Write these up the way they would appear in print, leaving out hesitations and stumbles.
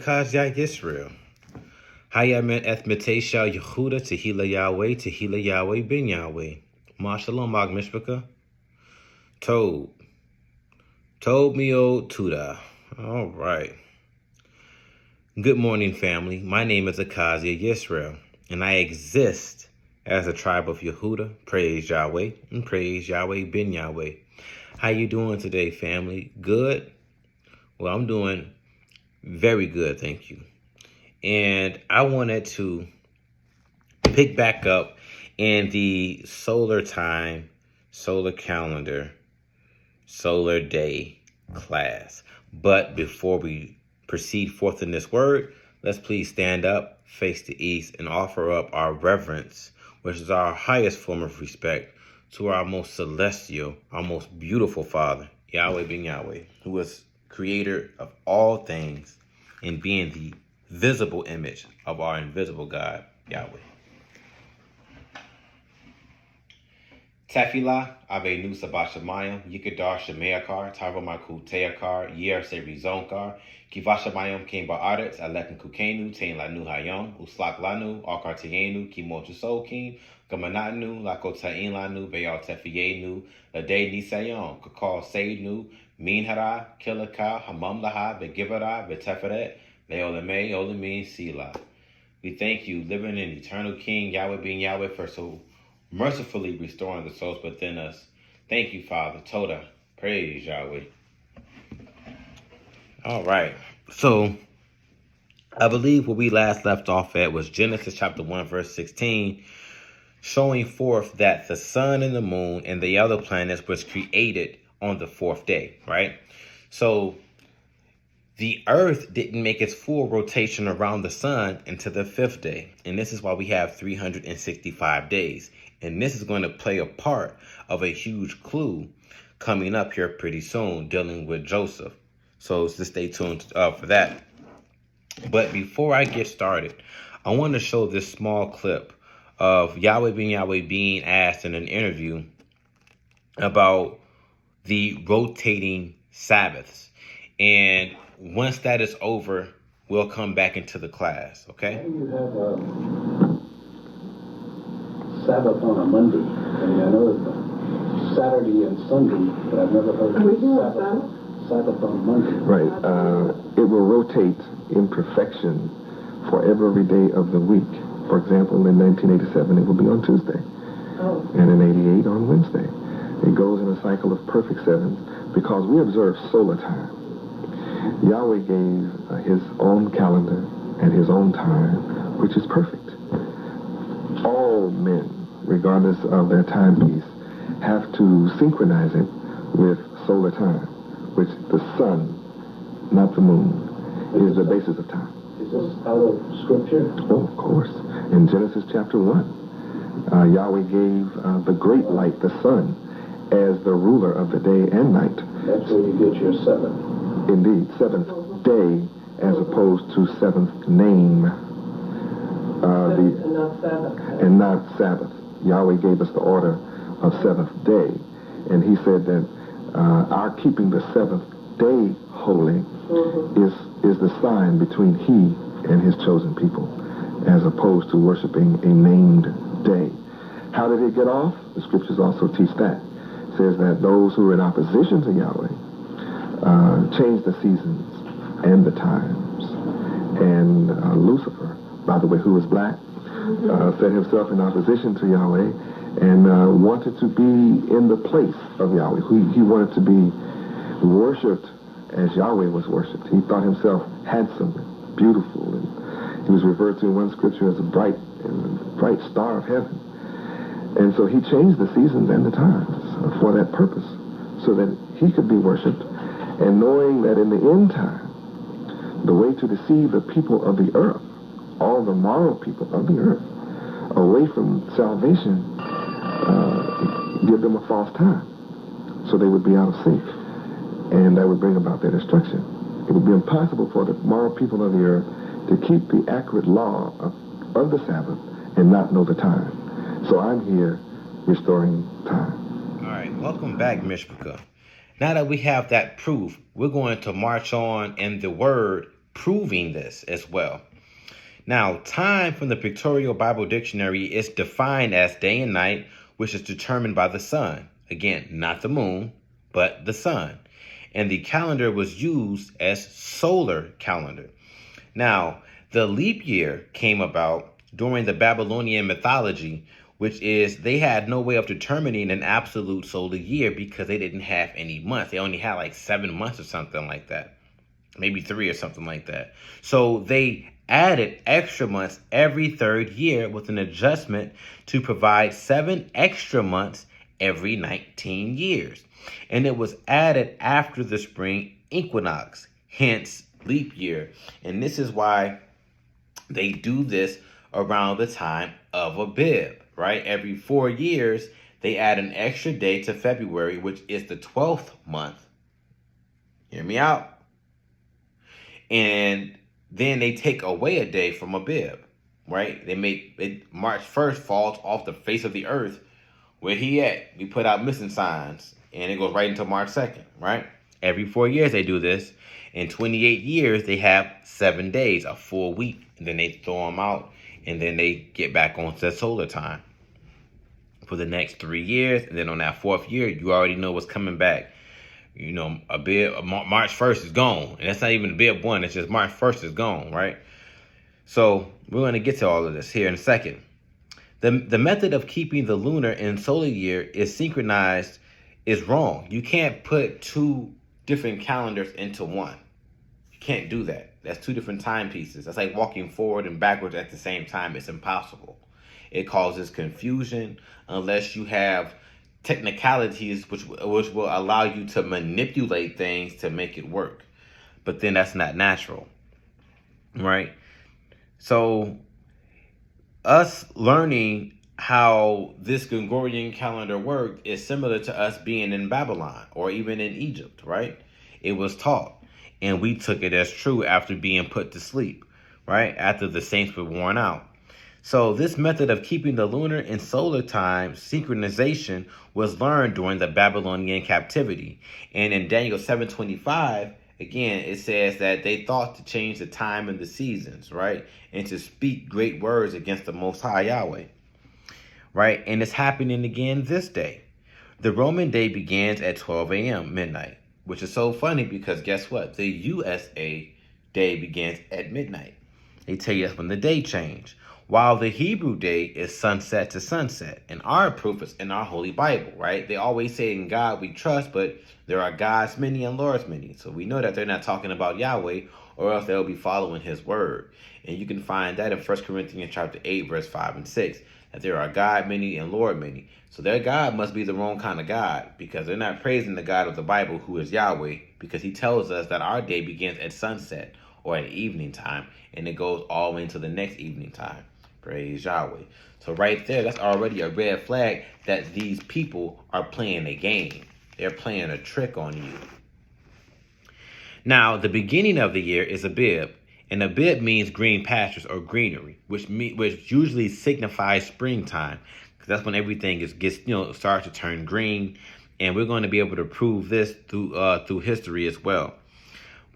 Kazyak Israel. Hayamet Ethmetesha Yehuda Tehila Yahweh Ben Yahweh. Mashalom Mag Mishpaka. Tob Mio Tuda. All right. Good morning, family. My name is Akazia Yisrael, and I exist as a tribe of Yehuda. Praise Yahweh and praise Yahweh Ben Yahweh. How you doing today, family? Good? Well, I'm doing very good, thank you. And I wanted to pick back up in the solar time, solar calendar, solar day class. But before we proceed forth in this word, let's please stand up, face the east, and offer up our reverence, which is our highest form of respect, to our most celestial, our most beautiful Father, Yahweh Ben Yahweh, who is creator of all things and being the visible image of our invisible God, Yahweh. Tefillah, Avenu Sabashamayim, Yikadar Shemeakar, Tavamaku Teakar, Yer Sevi Zonkar, Kivashamayim King Ba'aretz, Alekan Kukenu, Tain Lanu Hayom, Uslak Lanu, Akartienu, Kimotu Sokin, Gamananu, Lakotain Lanu, Bayal Tefienu, Lade Nisayon, Kakal Seinu, Minhara, Kilaka, Hamamlaha, Begivara, Beteferet, Leolame, Olamin, Sila. We thank you, living and eternal King, Yahweh being Yahweh, for so mercifully restoring the souls within us. Thank you, Father. Toda. Praise Yahweh. All right. So, I believe where we last left off at was Genesis chapter 1, verse 16, showing forth that the sun and the moon and the other planets was created on the fourth day, right? So, the earth didn't make its full rotation around the sun until the fifth day. And this is why we have 365 days. And this is going to play a part of a huge clue coming up here pretty soon dealing with Joseph. So just stay tuned for that. But before I get started, I want to show this small clip of Yahweh Ben Yahweh being asked in an interview about the rotating Sabbaths. And once that is over, we'll come back into the class, okay? Why do you have a Sabbath on a Monday? I mean, I know it's Saturday and Sunday, but I've never heard of Sabbath on Monday. Right. It will rotate in perfection for every day of the week. For example, in 1987, it will be on Tuesday. Oh. And in 88 on Wednesday. It goes in a cycle of perfect sevens because we observe solar time. Yahweh gave his own calendar and his own time, which is perfect. All men, regardless of their timepiece, have to synchronize it with solar time, which the sun, not the moon, is the basis of time. Is this out of Scripture? Oh, of course. In Genesis chapter 1, Yahweh gave the great light, the sun, as the ruler of the day and night. That's where you get your seventh. Indeed, seventh day as opposed to seventh name. And not Sabbath. Yahweh gave us the order of seventh day. And he said that our keeping the seventh day holy is the sign between he and his chosen people, as opposed to worshiping a named day. How did it get off? The scriptures also teach that. It says that those who are in opposition to Yahweh change the seasons and the times. And Lucifer, by the way, who was black, set himself in opposition to Yahweh and wanted to be in the place of Yahweh. He wanted to be worshipped as Yahweh was worshipped. He thought himself handsome and beautiful, and he was referred to in one scripture as a bright star of heaven. And so he changed the seasons and the times for that purpose, so that he could be worshipped. And knowing that in the end time, the way to deceive the people of the earth, all the moral people of the earth, away from salvation, give them a false time, so they would be out of sync, and that would bring about their destruction. It would be impossible for the moral people of the earth to keep the accurate law of the Sabbath and not know the time. So I'm here restoring time. All right, welcome back, Mishpaka. Now that we have that proof, we're going to march on in the word proving this as well. Now, time from the Pictorial Bible Dictionary is defined as day and night, which is determined by the sun. Again, not the moon, but the sun. And the calendar was used as solar calendar. Now, the leap year came about during the Babylonian mythology, which is they had no way of determining an absolute solar year because they didn't have any months. They only had like 7 months or something like that. Maybe 3 or something like that. So they added extra months every third year with an adjustment to provide 7 extra months every 19 years. And it was added after the spring equinox, hence leap year. And this is why they do this around the time of Abib, right? Every 4 years, they add an extra day to February, which is the 12th month. Hear me out. And then they take away a day from Abib, right? They make it March 1st falls off the face of the earth. Where he at? We put out missing signs, and it goes right into March 2nd, right? Every 4 years they do this. In 28 years, they have 7 days, a full week, and then they throw them out, and then they get back onto the solar time for the next 3 years. And then on that 4th year, you already know what's coming back. You know, March 1st is gone. And that's not even a bit one. It's just March 1st is gone, right? So we're going to get to all of this here in a second. The method of keeping the lunar and solar year is synchronized is wrong. You can't put 2 different calendars into one. You can't do that. That's 2 different timepieces. That's like walking forward and backwards at the same time. It's impossible. It causes confusion unless you have technicalities which will allow you to manipulate things to make it work. But then that's not natural, right? So us learning how this Gregorian calendar worked is similar to us being in Babylon or even in Egypt, right? It was taught, and we took it as true after being put to sleep, right? After the saints were worn out. So this method of keeping the lunar and solar time synchronization was learned during the Babylonian captivity. And in Daniel 7:25, again, it says that they thought to change the time and the seasons, right? And to speak great words against the Most High Yahweh, right? And it's happening again this day. The Roman day begins at 12 a.m. midnight, which is so funny because guess what? The USA day begins at midnight. They tell you that's when the day changed. While the Hebrew day is sunset to sunset. And our proof is in our Holy Bible, right? They always say in God we trust, but there are gods many and lords many. So we know that they're not talking about Yahweh, or else they'll be following his word. And you can find that in 1 Corinthians chapter 8, verse 5 and 6, that there are God many and Lord many. So their God must be the wrong kind of God, because they're not praising the God of the Bible, who is Yahweh, because he tells us that our day begins at sunset or at evening time, and it goes all the way into the next evening time. Praise Yahweh. So right there, that's already a red flag that these people are playing a game. They're playing a trick on you. Now, the beginning of the year is Abib, and Abib means green pastures or greenery, which usually signifies springtime, because that's when everything starts to turn green, and we're going to be able to prove this through history as well.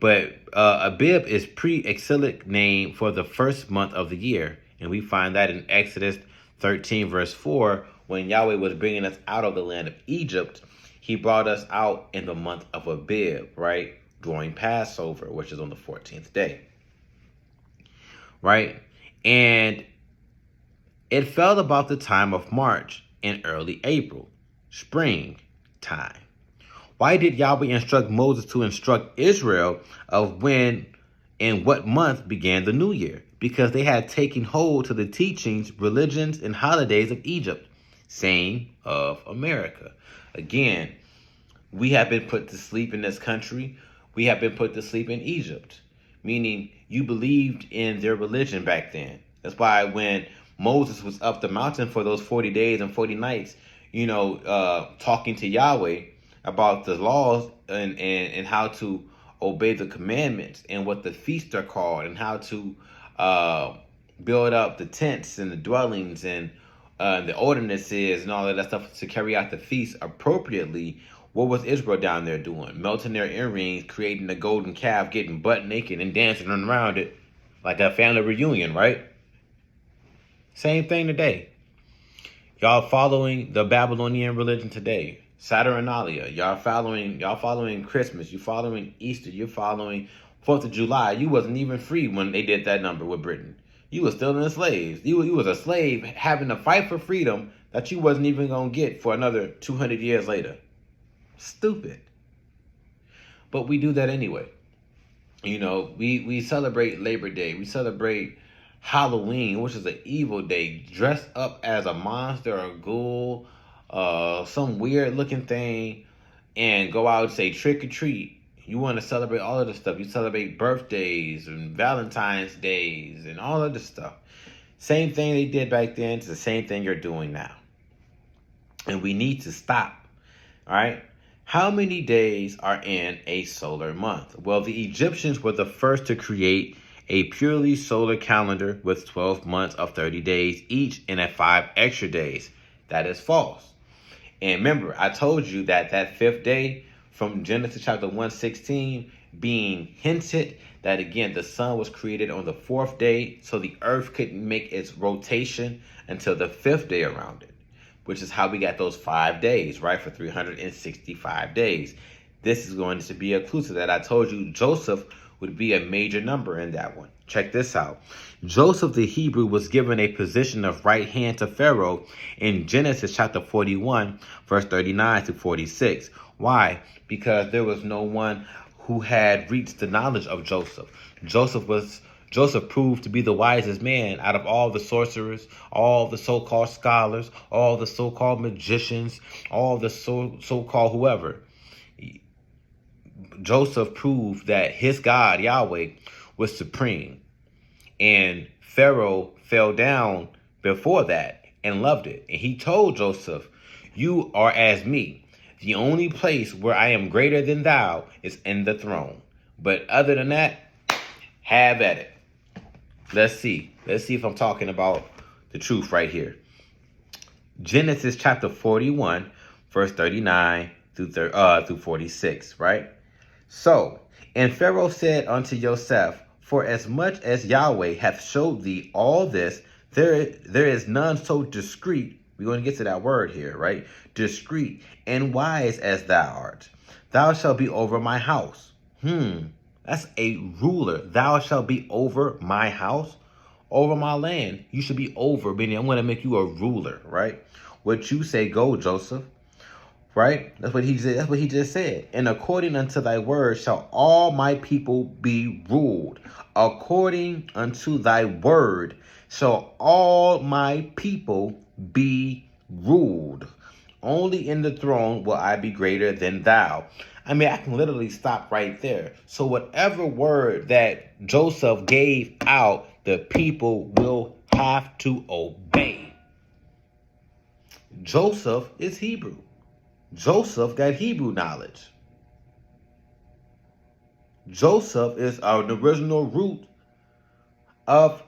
But Abib is pre-exilic name for the first month of the year. And we find that in Exodus 13, verse 4, when Yahweh was bringing us out of the land of Egypt, he brought us out in the month of Abib, right? During Passover, which is on the 14th day, right? And it fell about the time of March in early April, spring time. Why did Yahweh instruct Moses to instruct Israel of when and what month began the new year? Because they had taken hold to the teachings, religions, and holidays of Egypt, same of America. Again, we have been put to sleep in this country. We have been put to sleep in Egypt, meaning you believed in their religion back then. That's why when Moses was up the mountain for those 40 days and 40 nights, talking to Yahweh about the laws and how to obey the commandments and what the feasts are called and how to build up the tents and the dwellings and the ordinances and all of that stuff to carry out the feast appropriately. What was Israel down there doing? Melting their earrings, creating a golden calf, getting butt naked and dancing around it like a family reunion, right? Same thing today. Y'all following the Babylonian religion today. Saturnalia. Y'all following Christmas. You following Easter. You're following 4th of July. You wasn't even free when they did that number with Britain. You was still enslaved. You was a slave having to fight for freedom that you wasn't even going to get for another 200 years later. Stupid. But we do that anyway. You know, we celebrate Labor Day. We celebrate Halloween, which is an evil day. Dress up as a monster or a ghoul, some weird looking thing, and go out and say trick or treat. You want to celebrate all of this stuff. You celebrate birthdays and Valentine's Days and all of this stuff. Same thing they did back then. It's the same thing you're doing now. And we need to stop. All right? How many days are in a solar month? Well, the Egyptians were the first to create a purely solar calendar with 12 months of 30 days each and at 5 extra days. That is false. And remember, I told you that 5th day from Genesis chapter 1:16 being hinted that, again, the sun was created on the 4th day, so the earth couldn't make its rotation until the 5th day around it, which is how we got those 5 days, right, for 365 days. This is going to be a clue to that. I told you Joseph would be a major number in that one. Check this out. Joseph the Hebrew was given a position of right hand to Pharaoh in Genesis chapter 41, verse 39 to 46. Why? Because there was no one who had reached the knowledge of Joseph. Joseph proved to be the wisest man out of all the sorcerers, all the so-called scholars, all the so-called magicians, all the so-called whoever. Joseph proved that his God, Yahweh, was supreme. And Pharaoh fell down before that and loved it. And he told Joseph, "You are as me. The only place where I am greater than thou is in the throne. But other than that, have at it." Let's see. Let's see if I'm talking about the truth right here. Genesis chapter 41, verse 39 through 46, right? So, and Pharaoh said unto Joseph, "For as much as Yahweh hath showed thee all this, there is none so discreet." We're going to get to that word here, right? Discreet and wise as thou art. Thou shalt be over my house. That's a ruler. Thou shalt be over my house, over my land. You should be over, meaning I'm going to make you a ruler, right? What you say, go, Joseph. Right? That's what he said. That's what he just said. "And according unto thy word shall all my people be ruled. According unto thy word shall all my people be ruled. Only in the throne will I be greater than thou." I mean, I can literally stop right there. So whatever word that Joseph gave out, the people will have to obey. Joseph is Hebrew. Joseph got Hebrew knowledge. Joseph is an original root of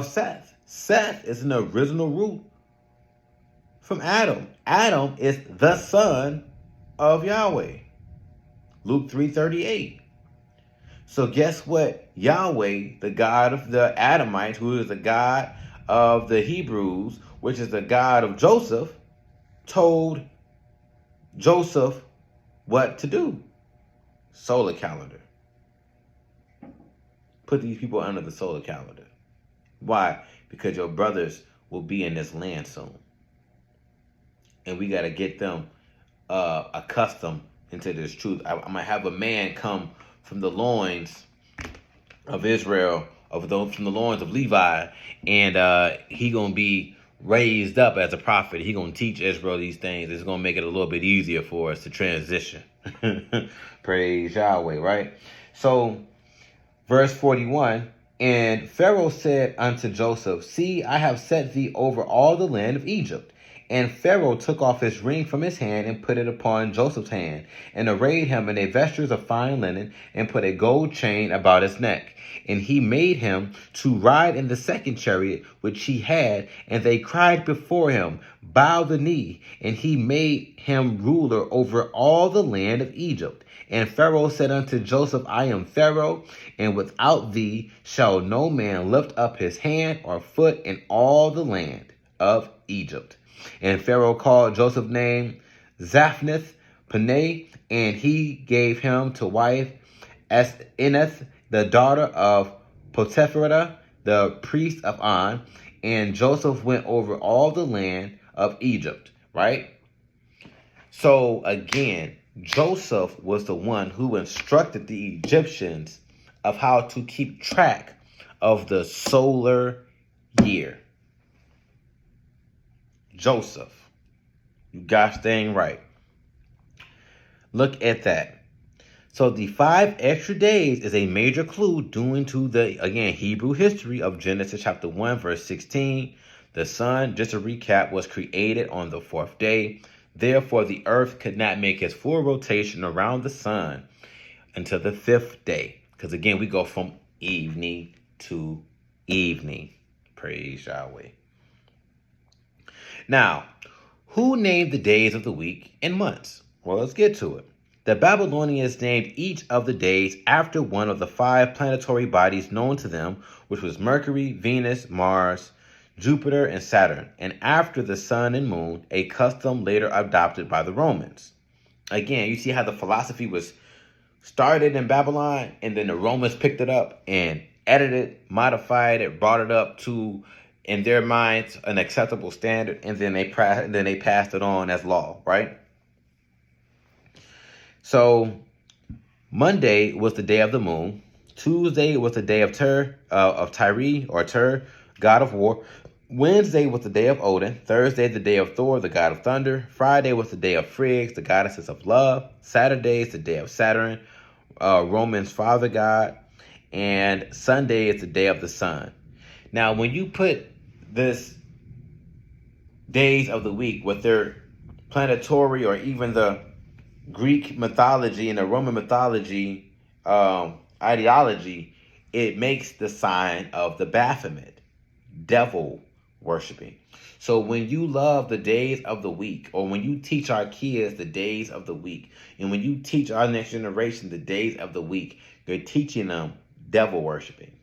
Seth. Seth is an original root from Adam. Adam is the son of Yahweh. Luke 3:38. So guess what? Yahweh, the God of the Adamites, who is the God of the Hebrews, which is the God of Joseph, told Joseph what to do. Solar calendar. Put these people under the solar calendar. Why? Because your brothers will be in this land soon. And we got to get them accustomed into this truth. I'm going to have a man come from the loins of Israel, from the loins of Levi, and he going to be raised up as a prophet. He going to teach Israel these things. It's going to make it a little bit easier for us to transition. Praise Yahweh, right? So, verse 41, "And Pharaoh said unto Joseph, See, I have set thee over all the land of Egypt. And Pharaoh took off his ring from his hand and put it upon Joseph's hand, and arrayed him in a vestures of fine linen, and put a gold chain about his neck. And he made him to ride in the second chariot which he had, and they cried before him, Bow the knee. And he made him ruler over all the land of Egypt. And Pharaoh said unto Joseph, I am Pharaoh, and without thee shall no man lift up his hand or foot in all the land of Egypt. And Pharaoh called Joseph's name Zaphnath Paneah, and he gave him to wife Asenath, the daughter of Potiphera, the priest of On. And Joseph went over all the land of Egypt, right? So again, Joseph was the one who instructed the Egyptians of how to keep track of the solar year. Joseph, you got your thing right. Look at that. So the 5 extra days is a major clue due to the, again, Hebrew history of Genesis chapter 1, verse 16. The sun, just to recap, was created on the 4th day. Therefore, the earth could not make its full rotation around the sun until the 5th day. Because again, we go from evening to evening. Praise Yahweh. Now, who named the days of the week and months? Well, let's get to it. The Babylonians named each of the days after one of the 5 planetary bodies known to them, which was Mercury, Venus, Mars, Jupiter, and Saturn, and after the sun and moon, a custom later adopted by the Romans. Again, you see how the philosophy was started in Babylon, and then the Romans picked it up and edited it, modified it, brought it up to, in their minds, an acceptable standard, and then they passed it on as law, right? So Monday was the day of the moon. Tuesday was the day of Tyre, god of war. Wednesday was the day of Odin. Thursday, the day of Thor, the god of thunder. Friday was the day of Frigg, the goddesses of love. Saturday is the day of Saturn, Roman's father god. And Sunday is the day of the sun. Now, when you put this days of the week with their planetary or even the Greek mythology and the Roman mythology ideology, it makes the sign of the Baphomet, devil worshiping. So when you love the days of the week, or when you teach our kids the days of the week, and when you teach our next generation the days of the week, you're teaching them devil worshiping,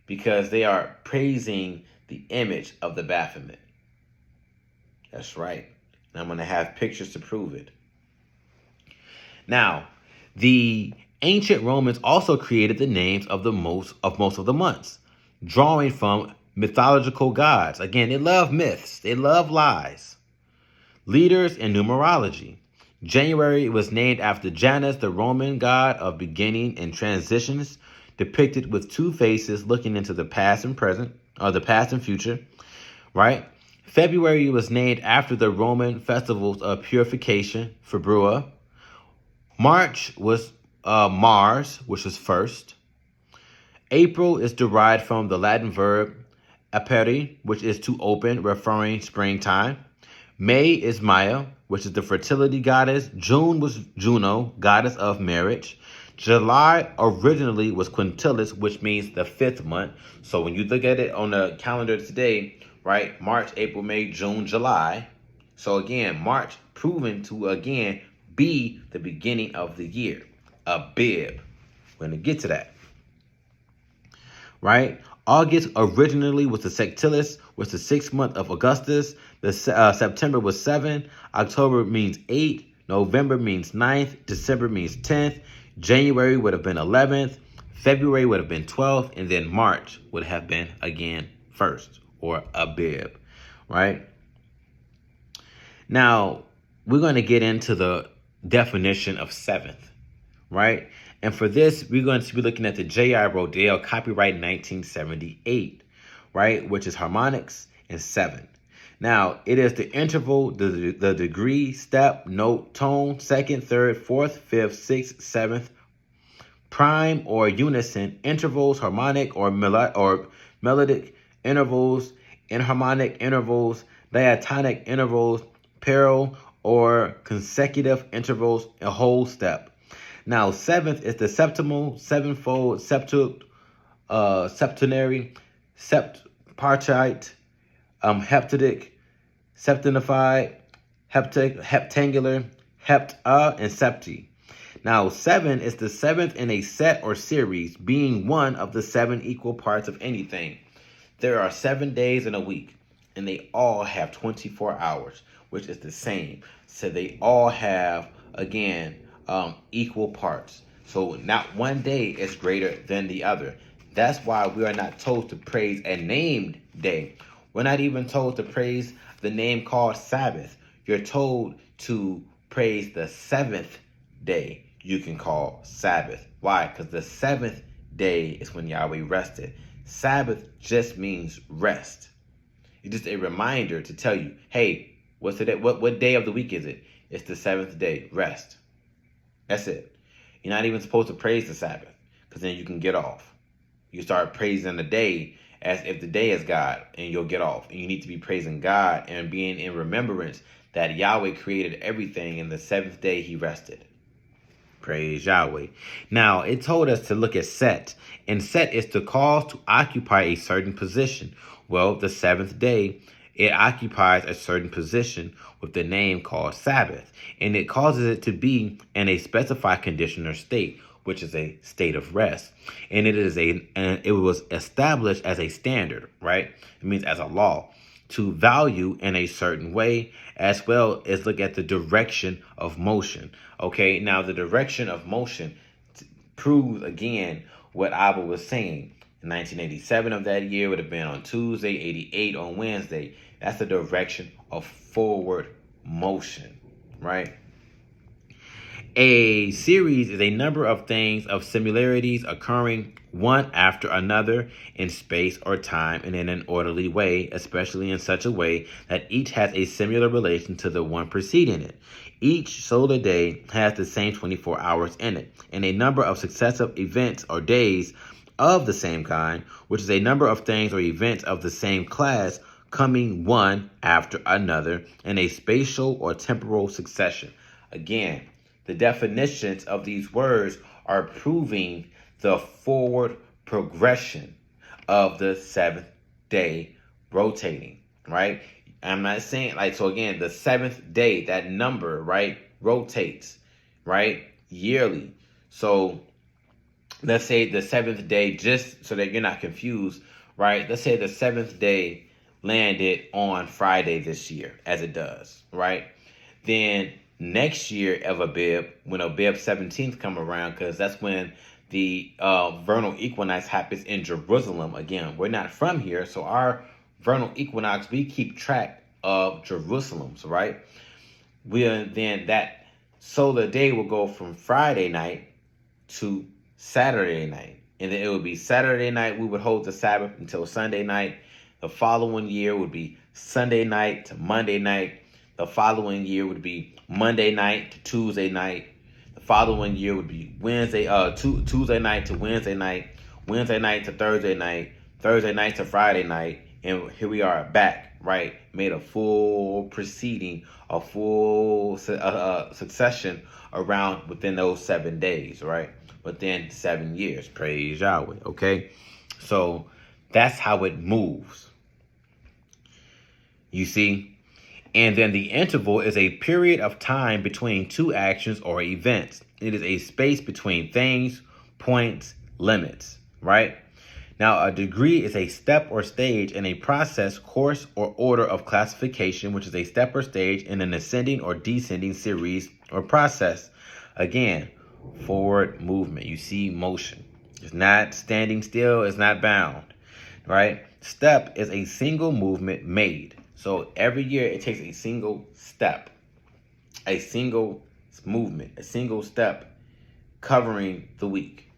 because they are praising the image of the Baphomet. That's right. And I'm going to have pictures to prove it. Now, the ancient Romans also created the names of most of the months, drawing from mythological gods. Again, they love myths. They love lies. Leaders and numerology. January was named after Janus, the Roman god of beginning and transitions, depicted with 2 faces looking into the past and present, or the past and future, right? February was named after the Roman festivals of purification, Februa. March was Mars, which was first. April is derived from the Latin verb aperi, which is to open, referring springtime. May is Maya, which is the fertility goddess. June was Juno, goddess of marriage. July originally was Quintilis, which means the 5th month. So when you look at it on the calendar today, right, March, April, May, June, July. So again, March proven to, again, be the beginning of the year. Abib. We're going to get to that. Right? August originally was the Sextilis, was the 6th month of Augustus. The September was 7. October means 8. November means 9th. December means 10th. January would have been 11th. February would have been 12th. And then March would have been, again, 1st, or Abib. Right? Now, we're going to get into the definition of 7th. Right? And for this, we're going to be looking at the J.I. Rodale, copyright 1978, right, which is harmonics and 7. Now, it is the interval, the degree, step, note, tone, 2nd, 3rd, 4th, 5th, 6th, 7th, prime or unison, intervals, harmonic or melodic intervals, inharmonic intervals, diatonic intervals, parallel or consecutive intervals, a whole step. Now, seventh is the septimal, sevenfold, septenary, septpartite, heptadic, septinified, heptangular, and septi. Now, 7 is the seventh in a set or series, being one of the 7 equal parts of anything. There are 7 days in a week, and they all have 24 hours, which is the same. So they all have, again, equal parts. So not one day is greater than the other. That's why we are not told to praise a named day. We're not even told to praise the name called Sabbath. You're told to praise the seventh day you can call Sabbath. Why? Because the seventh day is when Yahweh rested. Sabbath just means rest. It's just a reminder to tell you, hey, what's today? What day of the week is it? It's the seventh day. Rest. That's it. You're not even supposed to praise the Sabbath, because then you can get off. You start praising the day as if the day is God, and you'll get off. And you need to be praising God and being in remembrance that Yahweh created everything, and the seventh day he rested. Praise Yahweh. Now, it told us to look at set, and set is to cause to occupy a certain position. Well, the seventh day, it occupies a certain position with the name called Sabbath, and it causes it to be in a specified condition or state, which is a state of rest. And it was established as a standard, right? It means as a law to value in a certain way, as well as look at the direction of motion. Okay, now the direction of motion proves again what Abba was saying. 1987 of that year would have been on Tuesday, 88 on Wednesday. That's the direction of forward motion, right? A series is a number of things of similarities occurring one after another in space or time and in an orderly way, especially in such a way that each has a similar relation to the one preceding it. Each solar day has the same 24 hours in it, and a number of successive events or days of the same kind, which is a number of things or events of the same class coming one after another in a spatial or temporal succession. Again, the definitions of these words are proving the forward progression of the seventh day rotating, right? I'm not saying so again, the seventh day, that number, right, rotates, right, yearly. So let's say the seventh day, just so that you're not confused, right? Let's say the seventh day landed on Friday this year, as it does, right? Then next year of Abib, when Abib 17th come around, because that's when the vernal equinox happens in Jerusalem. Again, we're not from here, so our vernal equinox, we keep track of Jerusalem's, right? Then that solar day will go from Friday night to Saturday night. And then it would be Saturday night, we would hold the Sabbath until Sunday night. The following year would be Sunday night to Monday night. The following year would be Monday night to Tuesday night. The following year would be Tuesday night to Wednesday night, Wednesday night to Thursday night to Friday night, and here we are back, right? Made a full proceeding, a full succession around within those 7 days, right? Within 7 years, praise Yahweh, okay? So that's how it moves. You see? And then the interval is a period of time between two actions or events. It is a space between things, points, limits, right? Now, a degree is a step or stage in a process, course, or order of classification, which is a step or stage in an ascending or descending series or process. Again, forward movement. You see motion. It's not standing still. It's not bound, right? Step is a single movement made. So every year it takes a single step, a single movement, a single step covering the week.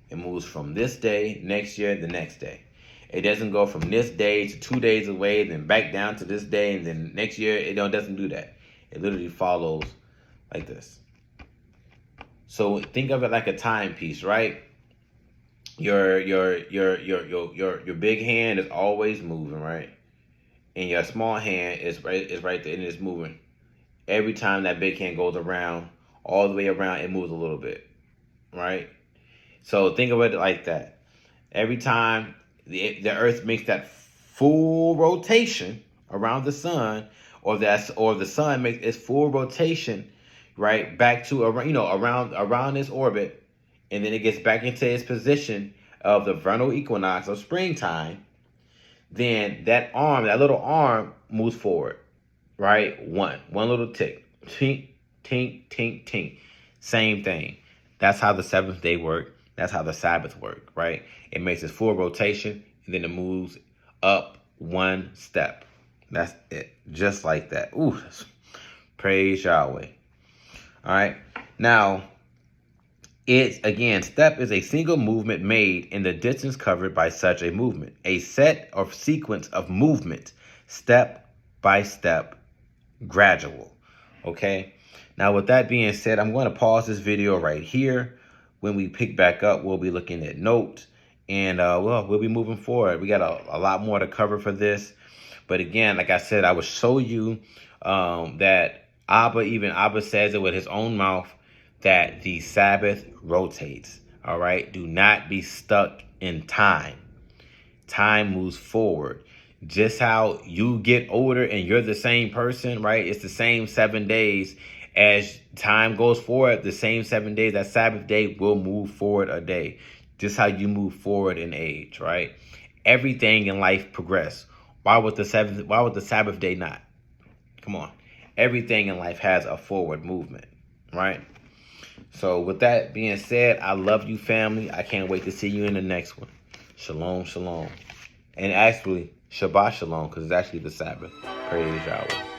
It moves from this day, next year, the next day. It doesn't go from this day to 2 days away, then back down to this day, and then next year. It doesn't do that. It literally follows like this. So think of it like a timepiece, right? Your big hand is always moving, right? and your small hand is right there, and it's moving. Every time that big hand goes around, all the way around, it moves a little bit, right? So think of it like that. Every time the Earth makes that full rotation around the sun, or the sun makes its full rotation, right, back to around its orbit, and then it gets back into its position of the vernal equinox of springtime, then that little arm moves forward, right? One little tick, tink, tink, tink, tink. Same thing. That's how the seventh day worked. That's how the Sabbath worked, right? It makes its full rotation, and then it moves up one step. That's it. Just like that. Ooh, praise Yahweh. All right. Now, step is a single movement made in the distance covered by such a movement. A set or sequence of movement, step by step, gradual. Okay. Now, with that being said, I'm going to pause this video right here. When we pick back up, we'll be looking at notes, and we'll be moving forward. We got a lot more to cover for this. But again, like I said, I will show you that Abba says it with his own mouth, that the Sabbath rotates. All right. Do not be stuck in time. Time moves forward. Just how you get older and you're the same person, right? It's the same 7 days. As time goes forward, the same 7 days, that Sabbath day will move forward a day. Just how you move forward in age, right? Everything in life progress. Why would the Sabbath day not? Come on. Everything in life has a forward movement, right? So with that being said, I love you, family. I can't wait to see you in the next one. Shalom, shalom. And actually, Shabbat shalom, because it's actually the Sabbath. Praise Yahweh.